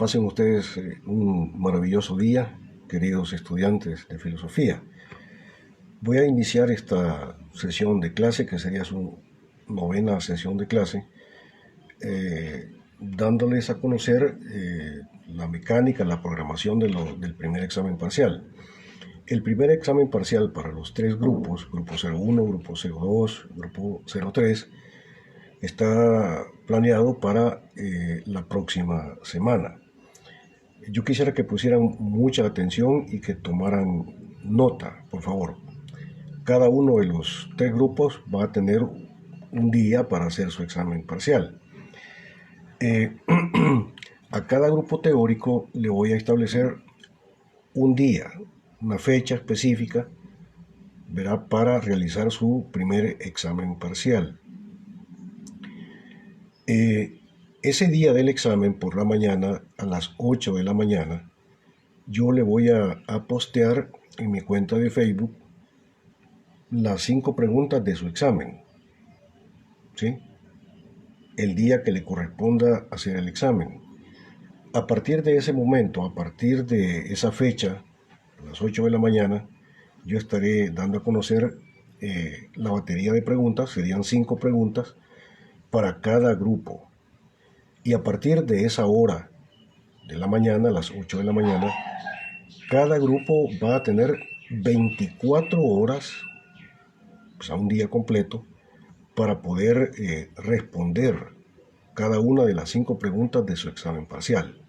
Pasen ustedes un maravilloso día, queridos estudiantes de filosofía. Voy a iniciar esta sesión de clase, que sería su novena sesión de clase, dándoles a conocer la mecánica, la programación del primer examen parcial. El primer examen parcial para los tres grupos, grupo 01, grupo 02, grupo 03, está planeado para la próxima semana. Yo quisiera que pusieran mucha atención y que tomaran nota, por favor. Cada uno de los tres grupos va a tener un día para hacer su examen parcial. A cada grupo teórico le voy a establecer un día, una fecha específica, ¿verdad?, para realizar su primer examen parcial. Ese día del examen, por la mañana, a las 8 de la mañana, yo le voy a postear en mi cuenta de Facebook las 5 preguntas de su examen, ¿sí?, el día que le corresponda hacer el examen. A partir de ese momento, a partir de esa fecha, a las 8 de la mañana, yo estaré dando a conocer la batería de preguntas. Serían 5 preguntas para cada grupo. Y a partir de esa hora de la mañana, a las 8 de la mañana, cada grupo va a tener 24 horas, o sea, un día completo, para poder responder cada una de las 5 preguntas de su examen parcial.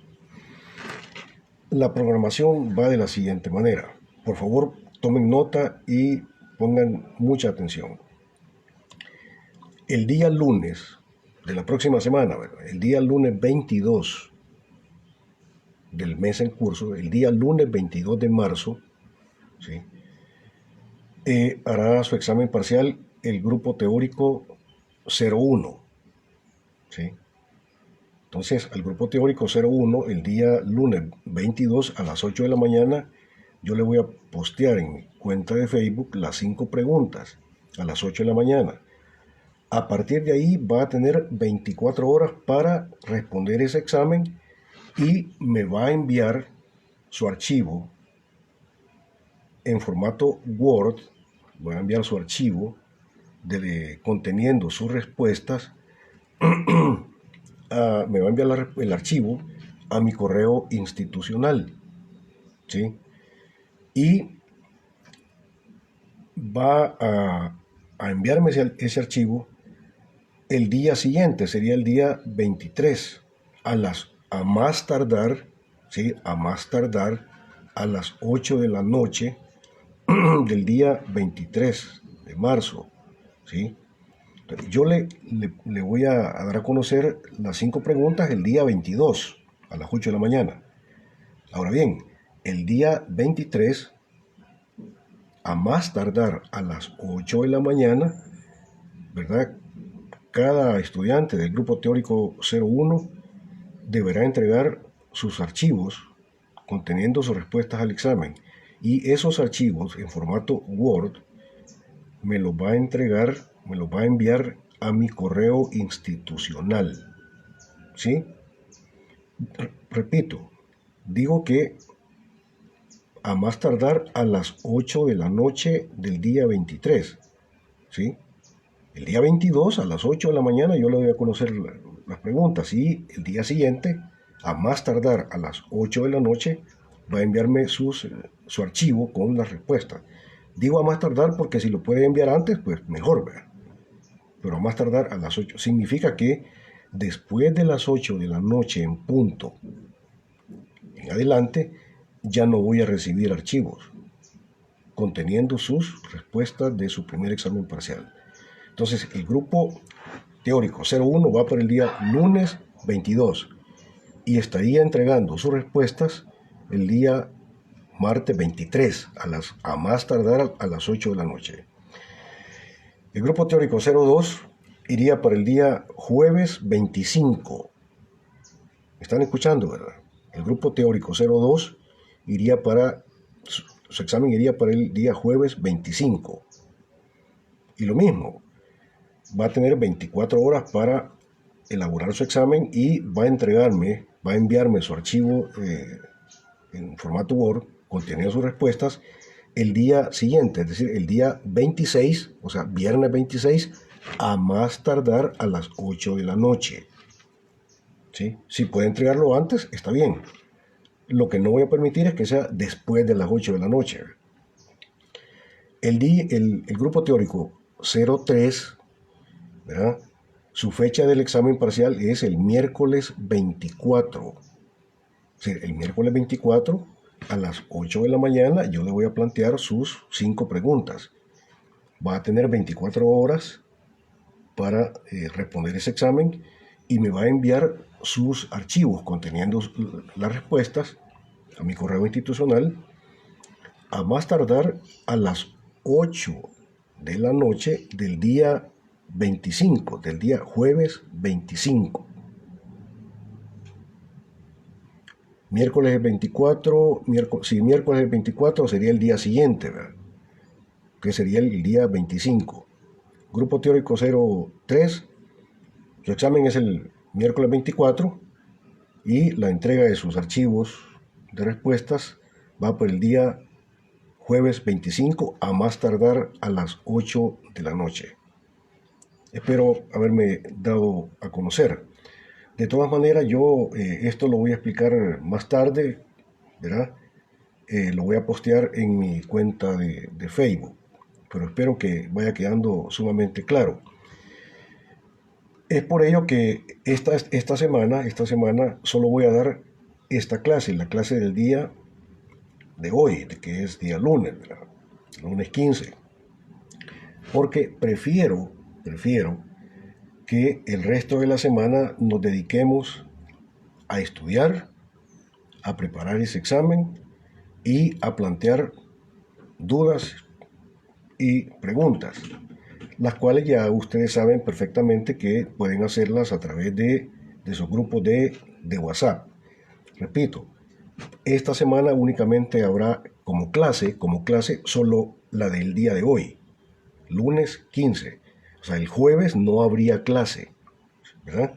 La programación va de la siguiente manera. Por favor, tomen nota y pongan mucha atención. El día lunes de la próxima semana, el día lunes 22 del mes en curso, el día lunes 22 de marzo, ¿sí?, hará su examen parcial el grupo teórico 01, ¿sí? Entonces, al grupo teórico 01, el día lunes 22 a las 8 de la mañana, yo le voy a postear en mi cuenta de Facebook las 5 preguntas a las 8 de la mañana. A partir de ahí va a tener 24 horas para responder ese examen y me va a enviar su archivo en formato Word. Voy a enviar su archivo conteniendo sus respuestas. Me va a enviar el archivo a mi correo institucional, ¿sí? Y va a enviarme ese archivo el día siguiente, sería el día 23, a más tardar, ¿sí?, a más tardar a las 8 de la noche del día 23 de marzo, ¿sí? Yo le voy a dar a conocer las 5 preguntas el día 22 a las 8 de la mañana. Ahora bien, el día 23, a más tardar a las 8 de la mañana, ¿verdad?, cada estudiante del grupo teórico 01 deberá entregar sus archivos conteniendo sus respuestas al examen. Y esos archivos en formato Word me los va a enviar a mi correo institucional, ¿sí? Repito, digo que a más tardar a las 8 de la noche del día 23, ¿sí? El día 22 a las 8 de la mañana yo le doy a conocer las preguntas, y el día siguiente, a más tardar a las 8 de la noche, va a enviarme su archivo con las respuestas. Digo a más tardar porque si lo puede enviar antes, pues mejor, ¿verdad? Pero a más tardar a las 8 significa que después de las 8 de la noche en punto en adelante, ya no voy a recibir archivos conteniendo sus respuestas de su primer examen parcial. Entonces, el grupo teórico 01 va para el día lunes 22 y estaría entregando sus respuestas el día martes 23 a más tardar a las 8 de la noche. El grupo teórico 02 iría para el día jueves 25. ¿Me están escuchando, verdad? El grupo teórico 02 iría para su examen iría para el día jueves 25. Y lo mismo, va a tener 24 horas para elaborar su examen y va a enviarme su archivo en formato Word, conteniendo sus respuestas, el día siguiente, es decir, el día 26, o sea, viernes 26, a más tardar a las 8 de la noche. ¿Sí? Si puede entregarlo antes, está bien. Lo que no voy a permitir es que sea después de las 8 de la noche. El grupo teórico 03, ¿verdad? Su fecha del examen parcial es el miércoles 24. Sí, el miércoles 24 a las 8 de la mañana yo le voy a plantear sus 5 preguntas. Va a tener 24 horas para responder ese examen y me va a enviar sus archivos conteniendo las respuestas a mi correo institucional a más tardar a las 8 de la noche del día 25, del día jueves 25. Miércoles 24, miércoles 24 sería el día siguiente, ¿verdad? Que sería el día 25. Grupo teórico 03, su examen es el miércoles 24 y la entrega de sus archivos de respuestas va por el día jueves 25 a más tardar a las 8 de la noche. Espero haberme dado a conocer. De todas maneras, yo esto lo voy a explicar más tarde, ¿verdad? Lo voy a postear en mi cuenta de Facebook, pero espero que vaya quedando sumamente claro. Es por ello que esta semana solo voy a dar esta clase, la clase del día de hoy, que es día lunes, ¿verdad? Lunes 15, porque prefiero que el resto de la semana nos dediquemos a estudiar, a preparar ese examen y a plantear dudas y preguntas, las cuales ya ustedes saben perfectamente que pueden hacerlas a través de sus grupos de WhatsApp. Repito, esta semana únicamente habrá como clase solo la del día de hoy, lunes 15. O sea, el jueves no habría clase, ¿verdad?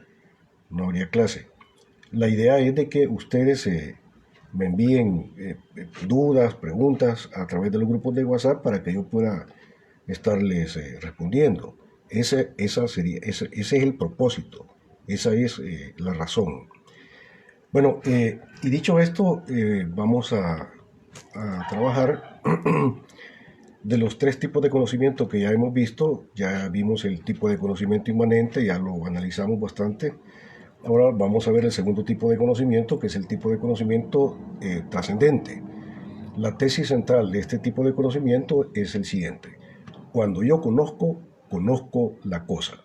No habría clase. La idea es de que ustedes me envíen dudas, preguntas a través de los grupos de WhatsApp para que yo pueda estarles respondiendo. Ese es el propósito, esa es la razón. Bueno, y dicho esto, vamos a trabajar de los 3 tipos de conocimiento que ya hemos visto. Ya vimos el tipo de conocimiento inmanente, ya lo analizamos bastante. Ahora vamos a ver el segundo tipo de conocimiento, que es el tipo de conocimiento trascendente. La tesis central de este tipo de conocimiento es el siguiente: cuando yo conozco la cosa.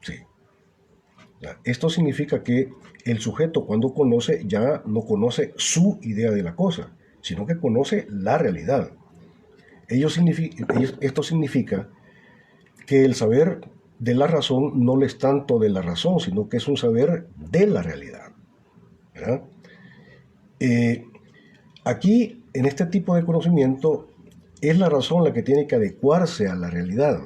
Sí. Esto significa que el sujeto, cuando conoce, ya no conoce su idea de la cosa, sino que conoce la realidad. Esto significa que el saber de la razón no es tanto de la razón, sino que es un saber de la realidad, ¿verdad? Aquí, en este tipo de conocimiento, es la razón la que tiene que adecuarse a la realidad.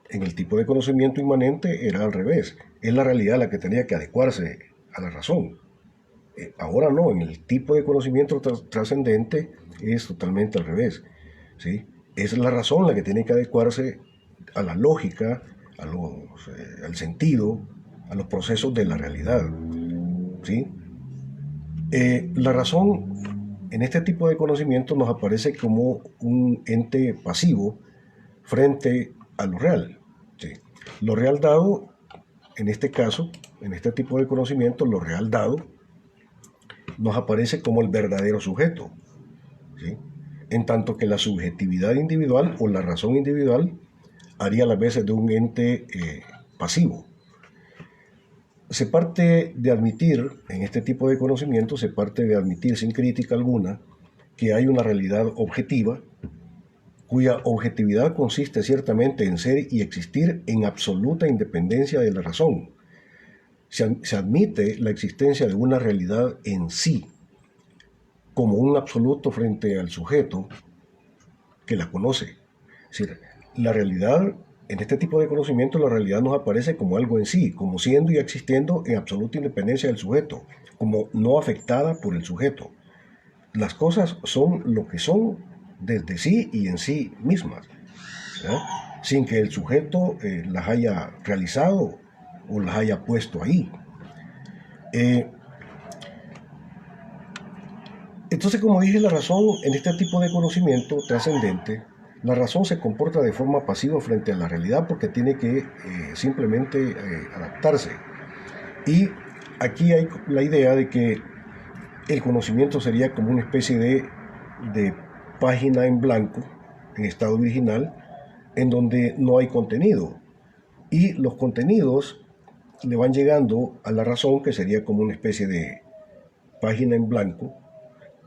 En el tipo de conocimiento inmanente era al revés. Es la realidad la que tenía que adecuarse a la razón. Ahora no, en el tipo de conocimiento trascendente es totalmente al revés, ¿sí? Es la razón la que tiene que adecuarse a la lógica, al sentido, a los procesos de la realidad, ¿sí? La razón en este tipo de conocimiento nos aparece como un ente pasivo frente a lo real, ¿sí? Lo real dado, en este caso, en este tipo de conocimiento, lo real dado nos aparece como el verdadero sujeto, ¿sí? En tanto que la subjetividad individual o la razón individual haría las veces de un ente pasivo. Se parte de admitir, en este tipo de conocimiento, se parte de admitir sin crítica alguna que hay una realidad objetiva, cuya objetividad consiste ciertamente en ser y existir en absoluta independencia de la razón. Se admite la existencia de una realidad en sí, como un absoluto frente al sujeto que la conoce. Es decir, la realidad en este tipo de conocimiento la realidad nos aparece como algo en sí, como siendo y existiendo en absoluta independencia del sujeto, como no afectada por el sujeto. Las cosas son lo que son desde sí y en sí mismas, ¿verdad? Sin que el sujeto las haya realizado o las haya puesto ahí. Entonces, como dije, la razón en este tipo de conocimiento trascendente, la razón se comporta de forma pasiva frente a la realidad porque tiene que simplemente adaptarse. Y aquí hay la idea de que el conocimiento sería como una especie de página en blanco, en estado original, en donde no hay contenido. Y los contenidos le van llegando a la razón, que sería como una especie de página en blanco.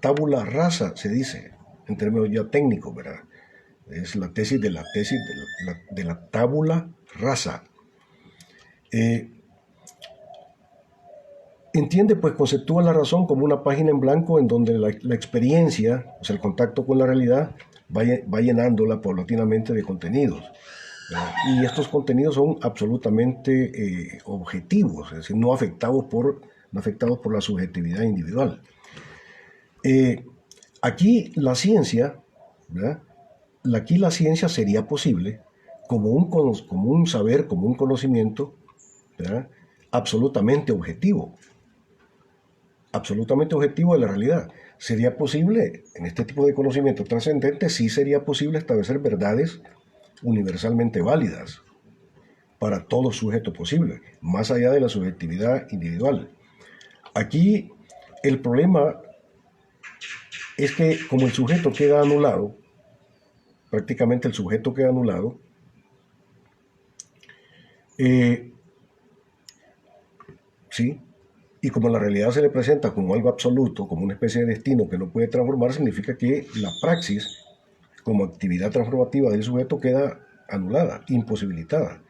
Tabula rasa se dice, en términos ya técnicos, ¿verdad? Es la tesis de la tabula rasa. Eh, Entiende, pues conceptúa la razón como una página en blanco en donde la experiencia, o sea, el contacto con la realidad, va llenándola paulatinamente de contenidos. ¿Verdad? Y estos contenidos son absolutamente objetivos, es decir, no afectados por la subjetividad individual. Eh, Aquí la ciencia, ¿verdad? Aquí la ciencia sería posible como un saber, como un conocimiento, ¿verdad? absolutamente objetivo, absolutamente objetivo de la realidad. ¿Sería posible, en este tipo de conocimiento trascendente, sí sería posible establecer verdades universalmente válidas para todo sujeto posible, más allá de la subjetividad individual? Aquí el problema es que como el sujeto queda anulado, prácticamente el sujeto queda anulado, eh, ¿sí? Y como la realidad se le presenta como algo absoluto, como una especie de destino que no puede transformar, significa que la praxis como actividad transformativa del sujeto queda anulada, imposibilitada.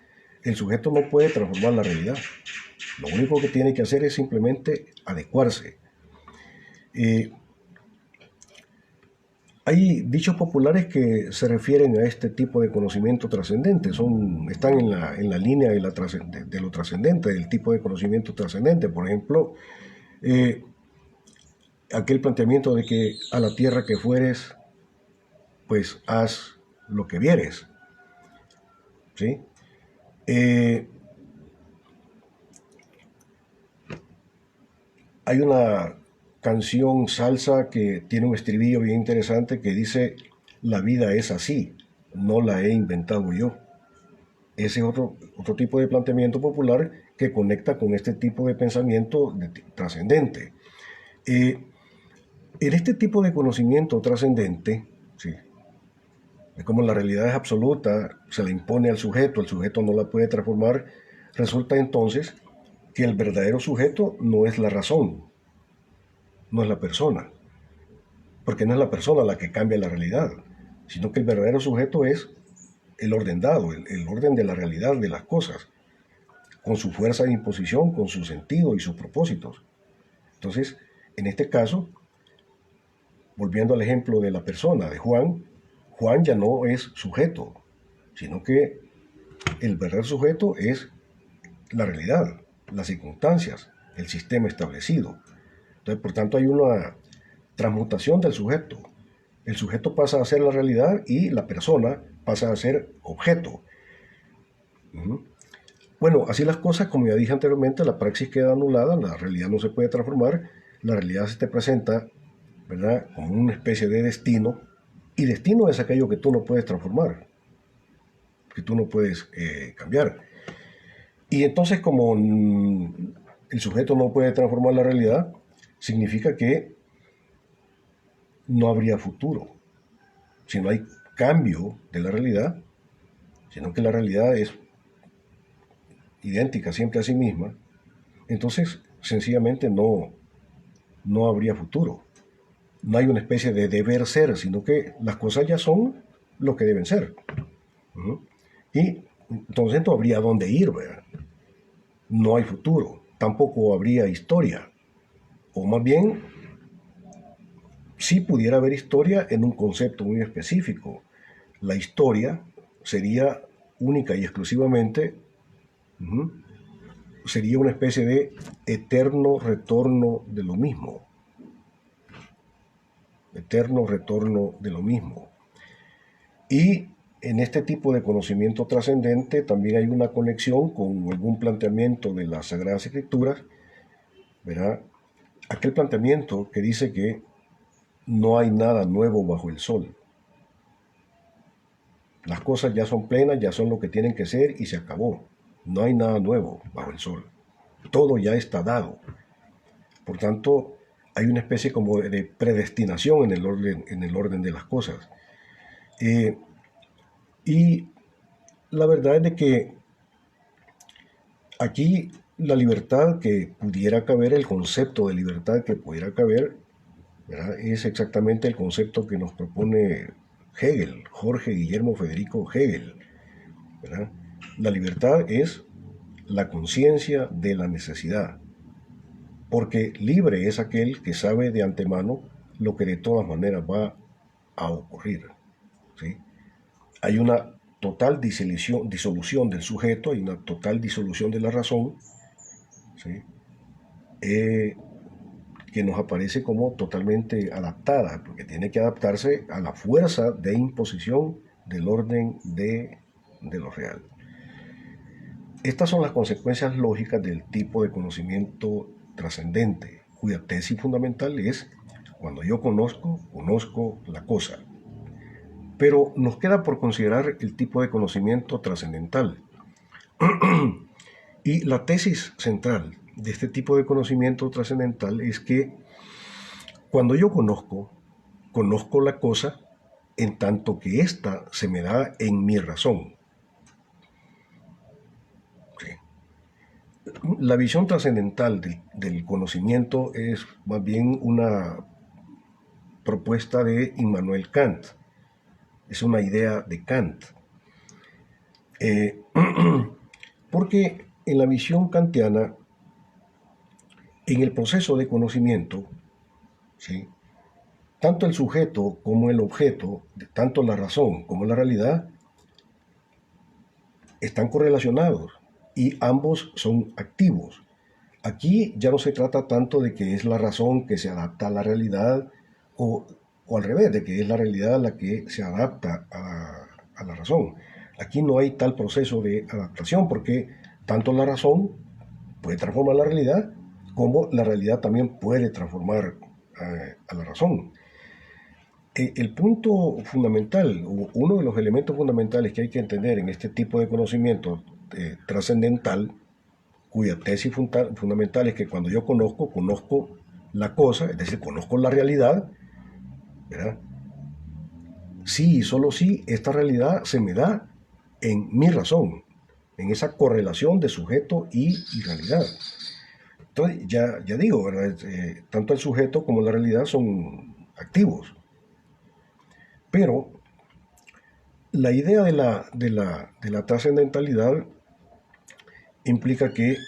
El sujeto no puede transformar la realidad. Lo único que tiene que hacer es simplemente adecuarse. Eh, Hay dichos populares que se refieren a este tipo de conocimiento trascendente, están en la línea de lo trascendente, del tipo de conocimiento trascendente. Por ejemplo, eh, aquel planteamiento de que a la tierra que fueres, pues haz lo que vieres. ¿Sí? Eh, Hay una canción salsa que tiene un estribillo bien interesante que dice, la vida es así, no la he inventado yo. Ese es otro tipo de planteamiento popular que conecta con este tipo de pensamiento trascendente. Eh, en este tipo de conocimiento trascendente, sí, es como la realidad es absoluta, se le impone al sujeto, el sujeto no la puede transformar, resulta entonces que el verdadero sujeto no es la razón, no es la persona, porque no es la persona la que cambia la realidad, sino que el verdadero sujeto es el orden dado, el orden de la realidad de las cosas, con su fuerza de imposición, con su sentido y sus propósitos. Entonces, en este caso, volviendo al ejemplo de la persona, de Juan, Juan ya no es sujeto, sino que el verdadero sujeto es la realidad, las circunstancias, el sistema establecido. Entonces, por tanto, hay una transmutación del sujeto. El sujeto pasa a ser la realidad y la persona pasa a ser objeto. Uh-huh. Bueno, así las cosas, como ya dije anteriormente, la praxis queda anulada, la realidad no se puede transformar, la realidad se te presenta, ¿verdad?, como una especie de destino, y destino es aquello que tú no puedes transformar, que tú no puedes cambiar. Y entonces, como el sujeto no puede transformar la realidad, significa que no habría futuro. Si no hay cambio de la realidad, sino que la realidad es idéntica siempre a sí misma, entonces sencillamente no habría futuro. No hay una especie de deber ser, sino que las cosas ya son lo que deben ser. Uh-huh. Y entonces no habría dónde ir, ¿verdad? No hay futuro, tampoco habría historia. O más bien, sí pudiera haber historia en un concepto muy específico. La historia sería única y exclusivamente, sería una especie de eterno retorno de lo mismo. Eterno retorno de lo mismo. Y en este tipo de conocimiento trascendente también hay una conexión con algún planteamiento de las Sagradas Escrituras, ¿verdad? Aquel planteamiento que dice que no hay nada nuevo bajo el sol. Las cosas ya son plenas, ya son lo que tienen que ser y se acabó. No hay nada nuevo bajo el sol. Todo ya está dado. Por tanto, hay una especie como de predestinación en el orden de las cosas. Y la verdad es de que aquí la libertad que pudiera caber, el concepto de libertad que pudiera caber, ¿verdad?, es exactamente el concepto que nos propone Hegel, Jorge Guillermo Federico Hegel, ¿verdad? La libertad es la conciencia de la necesidad, porque libre es aquel que sabe de antemano lo que de todas maneras va a ocurrir, ¿sí? Hay una total disolución del sujeto, hay una total disolución de la razón, ¿sí? Que nos aparece como totalmente adaptada, porque tiene que adaptarse a la fuerza de imposición del orden de lo real. Estas son las consecuencias lógicas del tipo de conocimiento trascendente, cuya tesis fundamental es: cuando yo conozco la cosa. Pero nos queda por considerar el tipo de conocimiento trascendental. Y la tesis central de este tipo de conocimiento trascendental es que cuando yo conozco la cosa en tanto que ésta se me da en mi razón. ¿Sí? La visión trascendental del conocimiento es más bien una propuesta de Immanuel Kant. Es una idea de Kant. Porque en la visión kantiana, en el proceso de conocimiento, ¿sí?, tanto el sujeto como el objeto, tanto la razón como la realidad, están correlacionados y ambos son activos. Aquí ya no se trata tanto de que es la razón que se adapta a la realidad o al revés, de que es la realidad la que se adapta a la razón. Aquí no hay tal proceso de adaptación porque tanto la razón puede transformar la realidad como la realidad también puede transformar a la razón. El punto fundamental, uno de los elementos fundamentales que hay que entender en este tipo de conocimiento trascendental, cuya tesis fundamental es que cuando yo conozco la cosa, es decir, conozco la realidad, ¿verdad? Sí y solo si esta realidad se me da en mi razón, en esa correlación de sujeto y realidad. Entonces, ya digo, ¿verdad? Tanto el sujeto como la realidad son activos. Pero la idea de la trascendentalidad implica que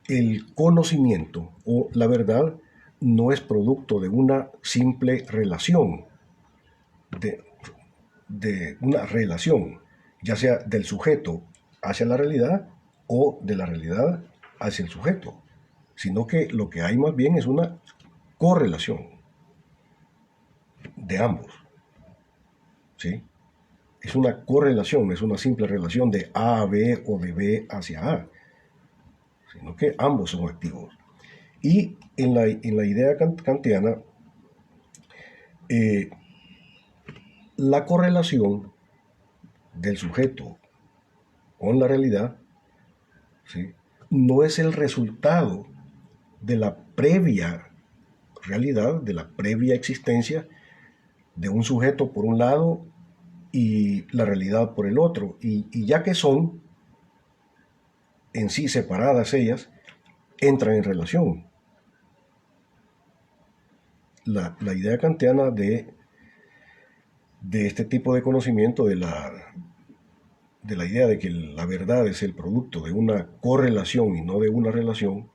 el conocimiento o la verdad no es producto de una simple relación, de una relación, ya sea del sujeto hacia la realidad o de la realidad hacia el sujeto, sino que lo que hay más bien es una correlación de ambos, ¿sí? Es una correlación, es una simple relación de A a B o de B hacia A, sino que ambos son activos. Y en la idea kantiana, la correlación del sujeto con la realidad, ¿sí?, no es el resultado de la previa realidad, de la previa existencia de un sujeto por un lado y la realidad por el otro. Y ya que son en sí separadas ellas, entran en relación. La idea kantiana de este tipo de conocimiento, de la idea de que la verdad es el producto de una correlación y no de una relación,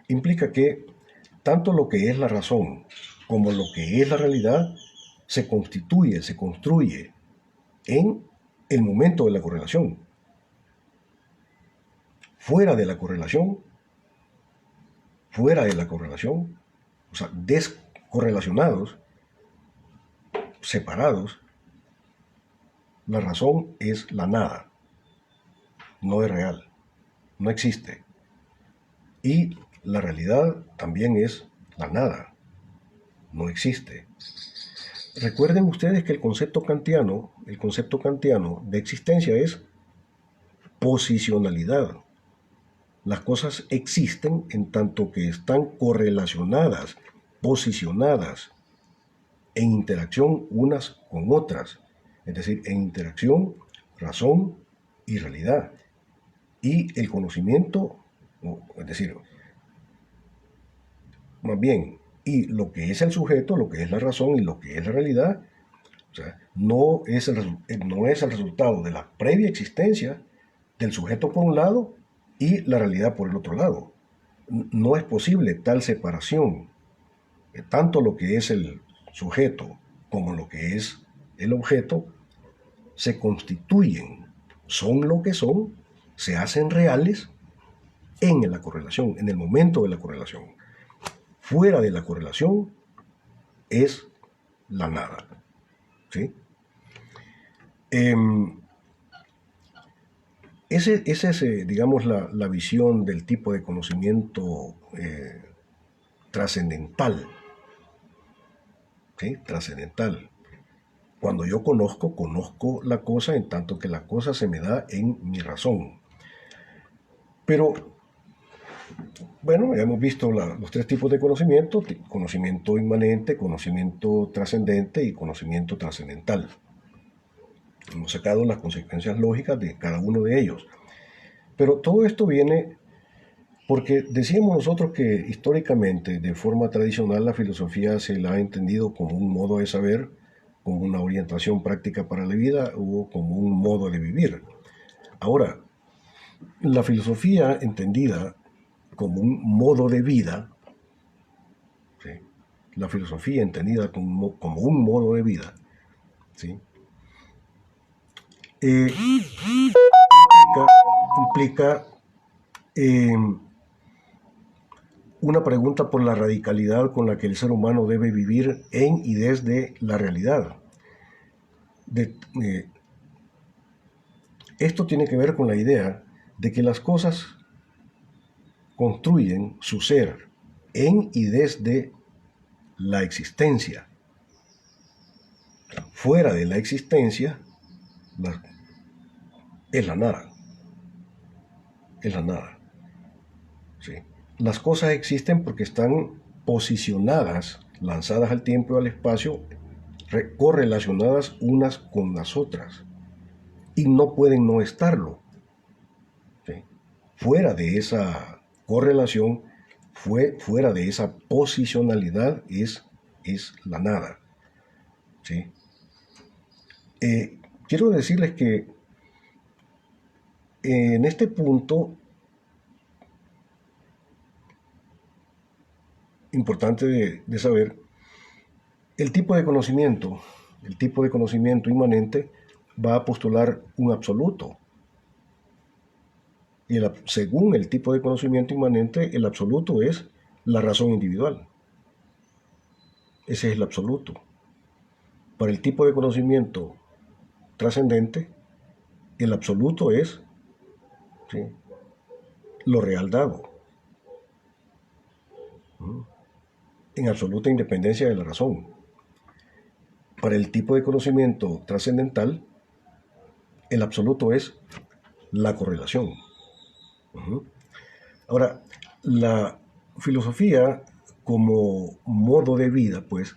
implica que tanto lo que es la razón como lo que es la realidad se constituye, se construye en el momento de la correlación. Fuera de la correlación, o sea, descorrelacionados, separados, la razón es la nada, no es real, no existe. Y la realidad también es la nada, no existe. Recuerden ustedes que el concepto kantiano de existencia es posicionalidad. Las cosas existen en tanto que están correlacionadas, posicionadas, en interacción unas con otras. Es decir, en interacción, razón y realidad. Y el conocimiento, es decir, más bien, y lo que es el sujeto, lo que es la razón y lo que es la realidad, o sea, no es el resultado de la previa existencia del sujeto por un lado y la realidad por el otro lado. No es posible tal separación. Tanto lo que es el sujeto como lo que es el objeto se constituyen, son lo que son, se hacen reales en la correlación, en el momento de la correlación. Fuera de la correlación es la nada. ¿Sí? Esa es, digamos, la visión del tipo de conocimiento trascendental. ¿Sí? Trascendental. Cuando yo conozco la cosa en tanto que la cosa se me da en mi razón. Pero, bueno, ya hemos visto los tres tipos de conocimiento: conocimiento inmanente, conocimiento trascendente y conocimiento trascendental. Hemos sacado las consecuencias lógicas de cada uno de ellos. Pero todo esto viene porque decíamos nosotros que históricamente, de forma tradicional, la filosofía se la ha entendido como un modo de saber, como una orientación práctica para la vida o como un modo de vivir. Ahora, la filosofía entendida como un modo de vida, ¿sí? La filosofía entendida como un modo de vida, ¿sí? Implica una pregunta por la radicalidad con la que el ser humano debe vivir en y desde la realidad. Esto tiene que ver con la idea de que las cosas construyen su ser en y desde la existencia. Fuera de la existencia es la nada. Es la nada. ¿Sí? Las cosas existen porque están posicionadas, lanzadas al tiempo y al espacio, correlacionadas unas con las otras. Y no pueden no estarlo. ¿Sí? Fuera de esa correlación, fuera de esa posicionalidad es la nada. ¿Sí? Quiero decirles que en este punto, importante de saber, el tipo de conocimiento inmanente va a postular un absoluto. Y según el tipo de conocimiento inmanente, el absoluto es la razón individual. Ese es el absoluto. Para el tipo de conocimiento trascendente, el absoluto es, ¿sí?, lo real dado, en absoluta independencia de la razón. Para el tipo de conocimiento trascendental, el absoluto es la correlación. Ahora, la filosofía como modo de vida, pues,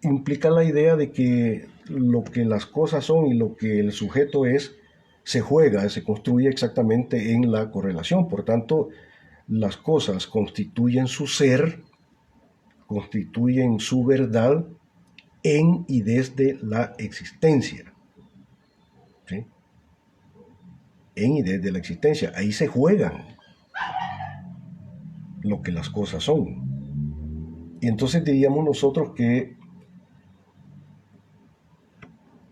implica la idea de que lo que las cosas son y lo que el sujeto es, se juega, se construye exactamente en la correlación. Por tanto, las cosas constituyen su ser, constituyen su verdad en y desde la existencia. ¿Sí? En y desde la existencia. Ahí se juegan lo que las cosas son. Y entonces diríamos nosotros que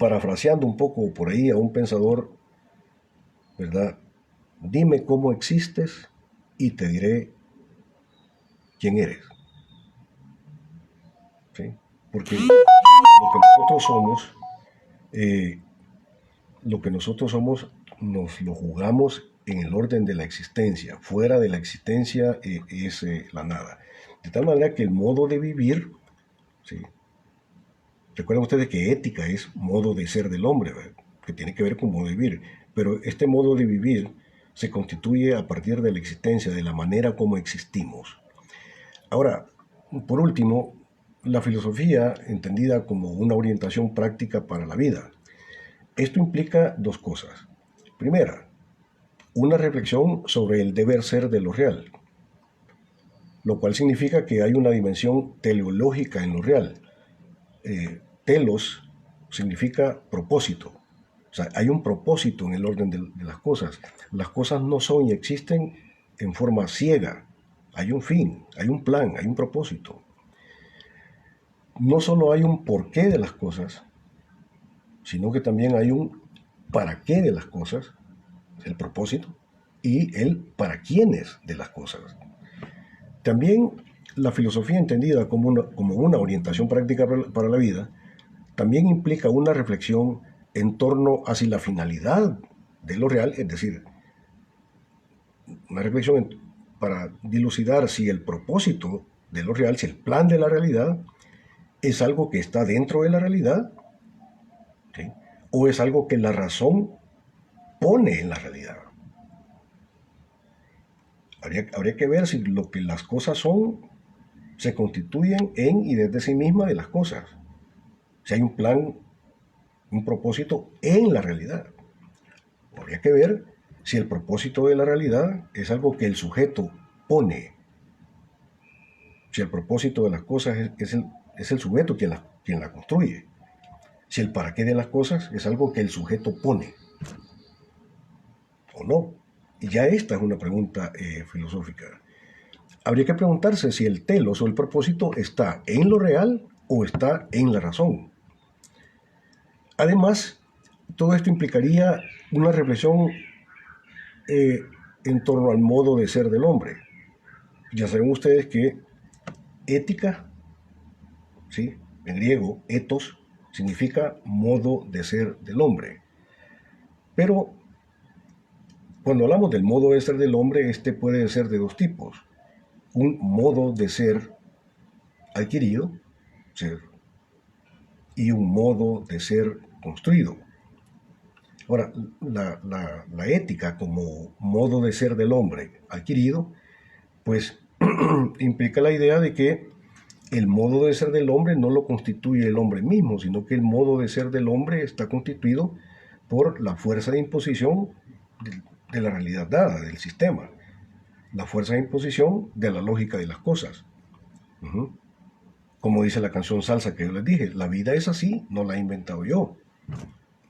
parafraseando un poco por ahí a un pensador, ¿verdad? Dime cómo existes y te diré quién eres. ¿Sí? Porque lo que nosotros somos, eh, lo que nosotros somos, nos lo jugamos en el orden de la existencia. Fuera de la existencia es la nada. De tal manera que el modo de vivir, ¿sí? Recuerden ustedes que ética es modo de ser del hombre, ¿verdad? Que tiene que ver con modo de vivir. Pero este modo de vivir se constituye a partir de la existencia, de la manera como existimos. Ahora, por último, la filosofía entendida como una orientación práctica para la vida. Esto implica dos cosas. Primera, una reflexión sobre el deber ser de lo real, lo cual significa que hay una dimensión teleológica en lo real. Telos significa propósito. O sea, hay un propósito en el orden de las cosas. Las cosas no son y existen en forma ciega. Hay un fin, hay un plan, hay un propósito. No solo hay un porqué de las cosas, sino que también hay un para qué de las cosas, el propósito, y el para quiénes de las cosas. También la filosofía entendida como una orientación práctica para la vida, también implica una reflexión en torno hacia la finalidad de lo real, es decir, una reflexión para dilucidar si el propósito de lo real, si el plan de la realidad es algo que está dentro de la realidad, ¿sí? O es algo que la razón pone en la realidad. Habría que ver si lo que las cosas son se constituyen en y desde sí misma de las cosas. Si hay un plan, un propósito en la realidad. Habría que ver si el propósito de la realidad es algo que el sujeto pone. Si el propósito de las cosas es el sujeto quien la construye. Si el para qué de las cosas es algo que el sujeto pone. ¿O no? Y ya esta es una pregunta filosófica. Habría que preguntarse si el telos o el propósito está en lo real o está en la razón. Además, todo esto implicaría una reflexión eh, en torno al modo de ser del hombre. Ya saben ustedes que ética, ¿sí? En griego, ethos, significa modo de ser del hombre. Pero cuando hablamos del modo de ser del hombre, este puede ser de dos tipos. Un modo de ser adquirido, ser, y un modo de ser construido. Ahora, la ética como modo de ser del hombre adquirido, pues implica la idea de que el modo de ser del hombre no lo constituye el hombre mismo, sino que el modo de ser del hombre está constituido por la fuerza de imposición de la realidad dada, del sistema, la fuerza de imposición de la lógica de las cosas. Como dice la canción Salsa que yo les dije, la vida es así, no la he inventado yo.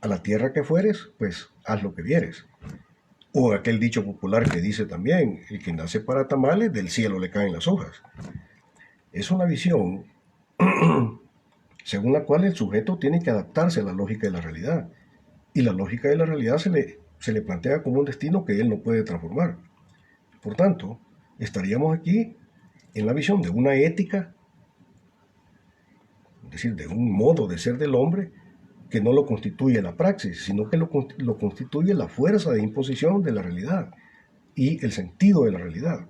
A la tierra que fueres, pues haz lo que vieres. O aquel dicho popular que dice también, el que nace para tamales, del cielo le caen las hojas. Es una visión según la cual el sujeto tiene que adaptarse a la lógica de la realidad. Y la lógica de la realidad se le plantea como un destino que él no puede transformar. Por tanto, estaríamos aquí en la visión de una ética, es decir, de un modo de ser del hombre que no lo constituye la praxis, sino que lo constituye la fuerza de imposición de la realidad y el sentido de la realidad.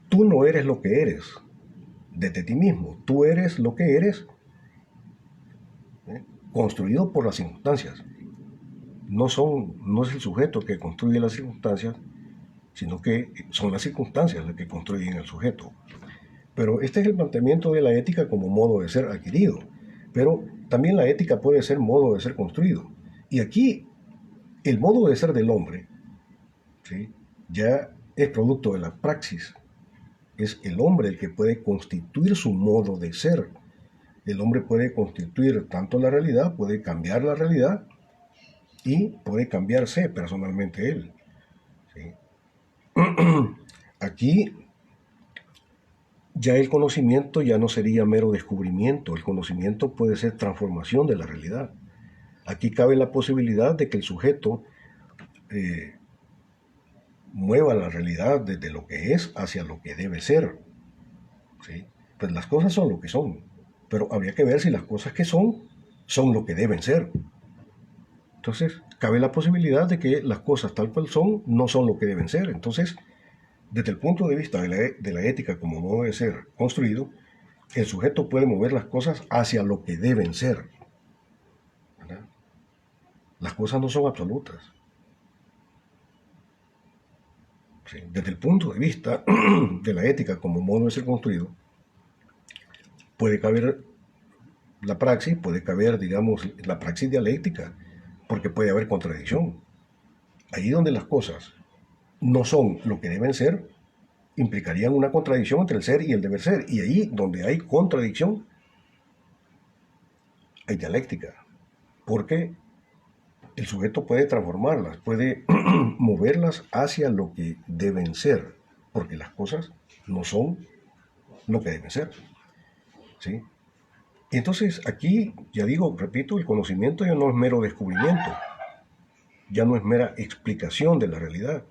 Tú no eres lo que eres desde ti mismo, tú eres lo que eres construido por las circunstancias. No es el sujeto que construye las circunstancias, sino que son las circunstancias las que construyen el sujeto. Pero este es el planteamiento de la ética como modo de ser adquirido. Pero también la ética puede ser modo de ser construido. Y aquí el modo de ser del hombre, ¿sí?, ya es producto de la praxis. Es el hombre el que puede constituir su modo de ser. El hombre puede constituir tanto la realidad, puede cambiar la realidad y puede cambiarse personalmente él. ¿Sí? Aquí ya el conocimiento ya no sería mero descubrimiento, el conocimiento puede ser transformación de la realidad. Aquí cabe la posibilidad de que el sujeto eh, mueva la realidad desde lo que es hacia lo que debe ser. ¿Sí? Pues las cosas son lo que son, pero habría que ver si las cosas que son lo que deben ser. Entonces, cabe la posibilidad de que las cosas tal cual son no son lo que deben ser. Entonces, desde el punto de vista de la ética como modo de ser construido, el sujeto puede mover las cosas hacia lo que deben ser. ¿Verdad? Las cosas no son absolutas. ¿Sí? Desde el punto de vista de la ética como modo de ser construido, puede caber la praxis, puede caber, digamos, la praxis dialéctica, porque puede haber contradicción. Ahí donde las cosas no son lo que deben ser, implicarían una contradicción entre el ser y el deber ser. Y ahí donde hay contradicción, hay dialéctica, porque el sujeto puede transformarlas, puede moverlas hacia lo que deben ser, porque las cosas no son lo que deben ser. ¿Sí? Y entonces aquí, ya digo, repito, el conocimiento ya no es mero descubrimiento, ya no es mera explicación de la realidad.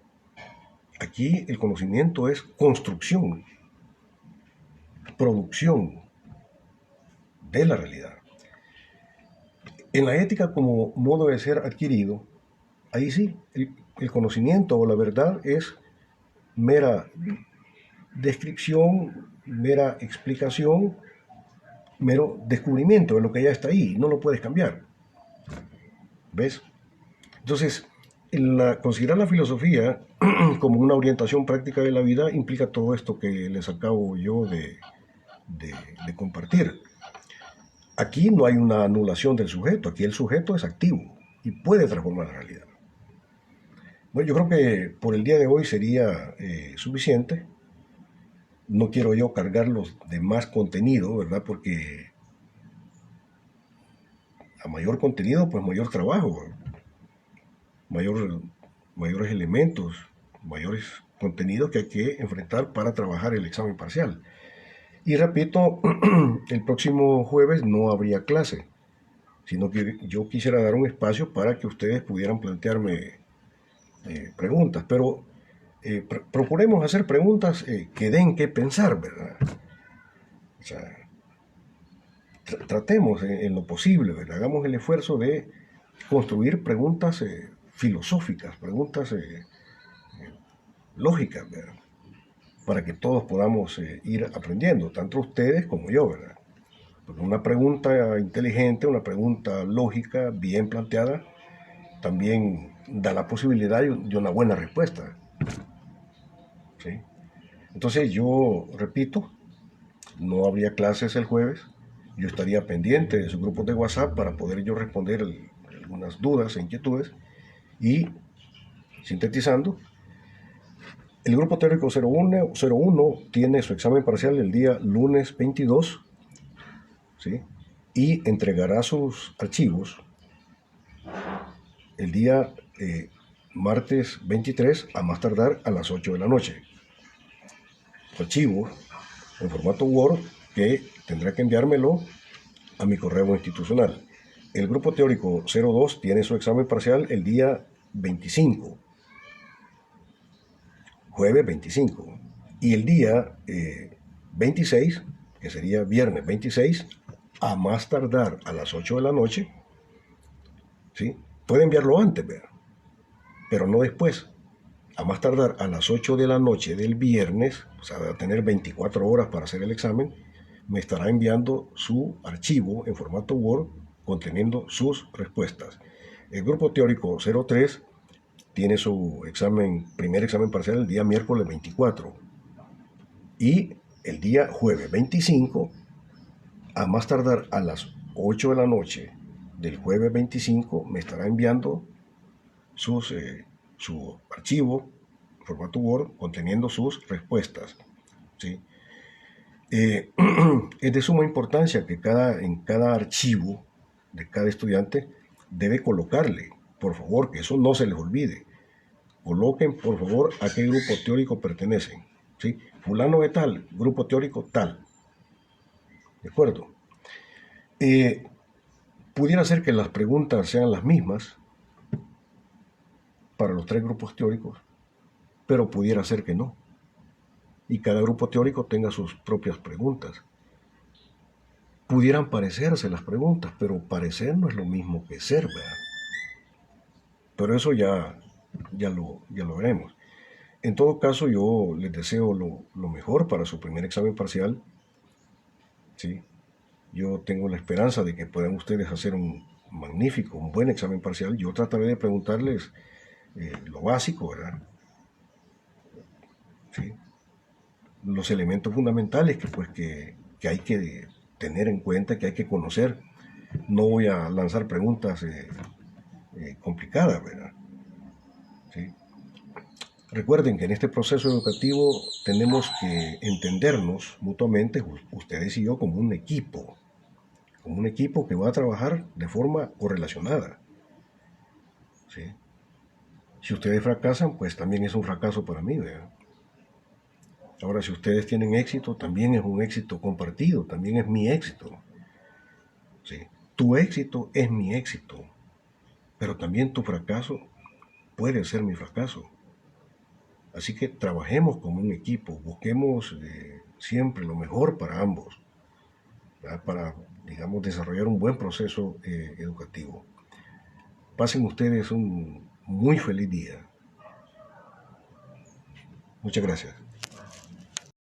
Aquí el conocimiento es construcción, producción de la realidad. En la ética como modo de ser adquirido, ahí sí, el conocimiento o la verdad es mera descripción, mera explicación, mero descubrimiento de lo que ya está ahí, no lo puedes cambiar. ¿Ves? Entonces, considerar la filosofía como una orientación práctica de la vida implica todo esto que les acabo yo de compartir. Aquí no hay una anulación del sujeto, aquí el sujeto es activo y puede transformar la realidad. Bueno, yo creo que por el día de hoy sería suficiente. No quiero yo cargarlos de más contenido, ¿verdad? Porque a mayor contenido, pues mayor trabajo, mayor, mayores elementos, mayores contenidos que hay que enfrentar para trabajar el examen parcial. Y repito, el próximo jueves no habría clase, sino que yo quisiera dar un espacio para que ustedes pudieran plantearme preguntas, pero procuremos hacer preguntas que den que pensar, ¿verdad? O sea, tratemos en lo posible, ¿verdad? Hagamos el esfuerzo de construir preguntas filosóficas, preguntas lógicas, ¿verdad? Para que todos podamos ir aprendiendo, tanto ustedes como yo, ¿verdad? Porque una pregunta inteligente, una pregunta lógica, bien planteada, también da la posibilidad de una buena respuesta. ¿Sí? Entonces yo repito, no habría clases el jueves, yo estaría pendiente de sus grupos de WhatsApp para poder yo responder algunas dudas e inquietudes y sintetizando, el grupo teórico 01 tiene su examen parcial el día lunes 22, ¿sí? Y entregará sus archivos el día martes 23 a más tardar a las 8 de la noche. Su archivo en formato Word que tendrá que enviármelo a mi correo institucional. El grupo teórico 02 tiene su examen parcial el día 25, jueves 25. Y el día 26, que sería viernes 26, a más tardar a las 8 de la noche, ¿sí? Puede enviarlo antes, ¿verdad? Pero no después. A más tardar a las 8 de la noche del viernes, o sea, va a tener 24 horas para hacer el examen, me estará enviando su archivo en formato Word conteniendo sus respuestas. El grupo teórico 03 tiene su primer examen parcial el día miércoles 24 y el día jueves 25, a más tardar a las 8 de la noche del jueves 25, me estará enviando su archivo en formato Word conteniendo sus respuestas. ¿Sí? Es de suma importancia que en cada archivo de cada estudiante debe colocarle, por favor, que eso no se les olvide. Coloquen, por favor, a qué grupo teórico pertenecen. ¿sí? Fulano de tal, grupo teórico tal. ¿De acuerdo? Eh, Pudiera ser que las preguntas sean las mismas para los tres grupos teóricos, pero pudiera ser que no. Y cada grupo teórico tenga sus propias preguntas. Pudieran parecerse las preguntas, pero parecer no es lo mismo que ser, ¿verdad? Pero eso ya lo veremos. En todo caso, yo les deseo lo mejor para su primer examen parcial, ¿sí? Yo tengo la esperanza de que puedan ustedes hacer un magnífico, un buen examen parcial. Yo trataré de preguntarles lo básico, ¿verdad? ¿Sí? Los elementos fundamentales que hay que tener en cuenta, que hay que conocer. No voy a lanzar preguntas complicadas, ¿verdad? ¿Sí? Recuerden que en este proceso educativo tenemos que entendernos mutuamente, ustedes y yo, como un equipo que va a trabajar de forma correlacionada. ¿Sí? Si ustedes fracasan, pues también es un fracaso para mí, ¿verdad? Ahora, si ustedes tienen éxito, también es un éxito compartido, también es mi éxito. ¿Sí? Tu éxito es mi éxito, pero también tu fracaso puede ser mi fracaso. Así que trabajemos como un equipo, busquemos siempre lo mejor para ambos, ¿verdad? Para, digamos, desarrollar un buen proceso educativo. Pasen ustedes un muy feliz día. Muchas gracias.